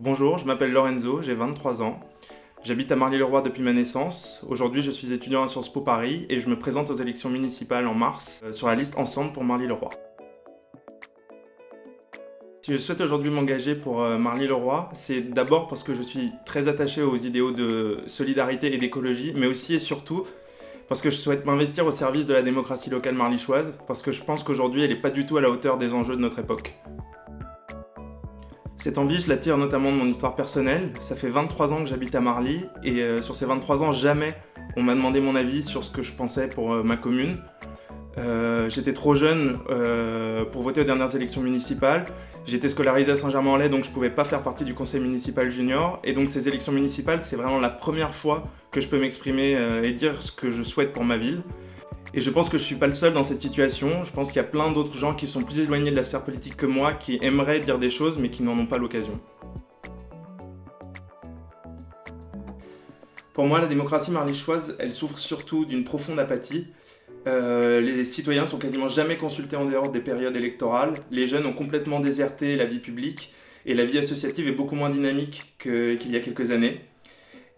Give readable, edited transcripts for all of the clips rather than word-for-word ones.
Bonjour, je m'appelle Lorenzo, j'ai 23 ans. J'habite à Marly-le-Roi depuis ma naissance. Aujourd'hui, je suis étudiant à Sciences Po Paris et je me présente aux élections municipales en mars sur la liste Ensemble pour Marly-le-Roi. Si je souhaite aujourd'hui m'engager pour Marly-le-Roi, c'est d'abord parce que je suis très attaché aux idéaux de solidarité et d'écologie, mais aussi et surtout parce que je souhaite m'investir au service de la démocratie locale marlychoise, parce que je pense qu'aujourd'hui elle n'est pas du tout à la hauteur des enjeux de notre époque. Cette envie, je la tire notamment de mon histoire personnelle. Ça fait 23 ans que j'habite à Marly et sur ces 23 ans, jamais on m'a demandé mon avis sur ce que je pensais pour ma commune. J'étais trop jeune pour voter aux dernières élections municipales. J'étais scolarisé à Saint-Germain-en-Laye, donc je pouvais pas faire partie du conseil municipal junior. Et donc ces élections municipales, c'est vraiment la première fois que je peux m'exprimer et dire ce que je souhaite pour ma ville. Et je pense que je suis pas le seul dans cette situation. Je pense qu'il y a plein d'autres gens qui sont plus éloignés de la sphère politique que moi, qui aimeraient dire des choses, mais qui n'en ont pas l'occasion. Pour moi, la démocratie marlychoise, elle souffre surtout d'une profonde apathie. Les citoyens sont quasiment jamais consultés en dehors des périodes électorales. Les jeunes ont complètement déserté la vie publique et la vie associative est beaucoup moins dynamique qu'il y a quelques années.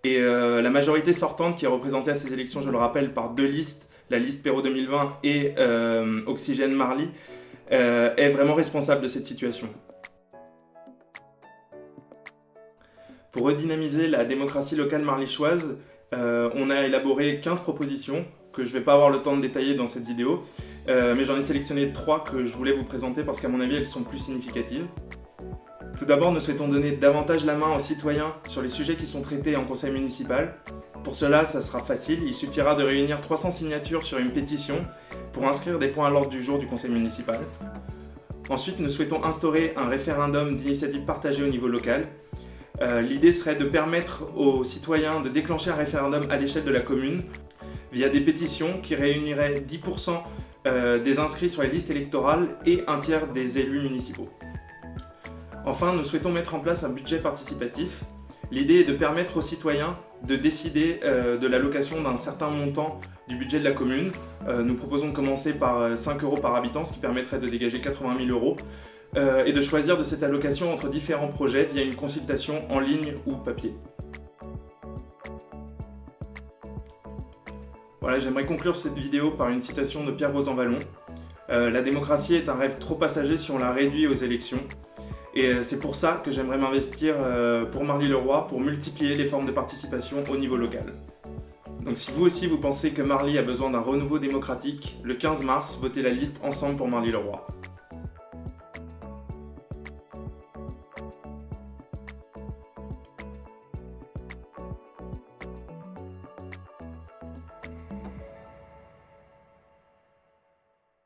Et la majorité sortante, qui est représentée à ces élections, je le rappelle, par deux listes, la liste Perrot 2020 et Oxygène Marly, est vraiment responsable de cette situation. Pour redynamiser la démocratie locale marlychoise, on a élaboré 15 propositions que je ne vais pas avoir le temps de détailler dans cette vidéo, mais j'en ai sélectionné 3 que je voulais vous présenter parce qu'à mon avis elles sont plus significatives. Tout d'abord, nous souhaitons donner davantage la main aux citoyens sur les sujets qui sont traités en conseil municipal. Pour cela, ça sera facile, il suffira de réunir 300 signatures sur une pétition pour inscrire des points à l'ordre du jour du conseil municipal. Ensuite, nous souhaitons instaurer un référendum d'initiative partagée au niveau local. L'idée serait de permettre aux citoyens de déclencher un référendum à l'échelle de la commune via des pétitions qui réuniraient 10% des inscrits sur les listes électorales et un tiers des élus municipaux. Enfin, nous souhaitons mettre en place un budget participatif. L'idée est de permettre aux citoyens de décider de l'allocation d'un certain montant du budget de la commune. Nous proposons de commencer par 5 € par habitant, ce qui permettrait de dégager 80 000 €, et de choisir de cette allocation entre différents projets via une consultation en ligne ou papier. Voilà, j'aimerais conclure cette vidéo par une citation de Pierre Rosanvallon. La démocratie est un rêve trop passager si on la réduit aux élections. Et c'est pour ça que j'aimerais m'investir pour Marly-le-Roi, pour multiplier les formes de participation au niveau local. Donc si vous aussi vous pensez que Marly a besoin d'un renouveau démocratique, le 15 mars, votez la liste Ensemble pour Marly-le-Roi.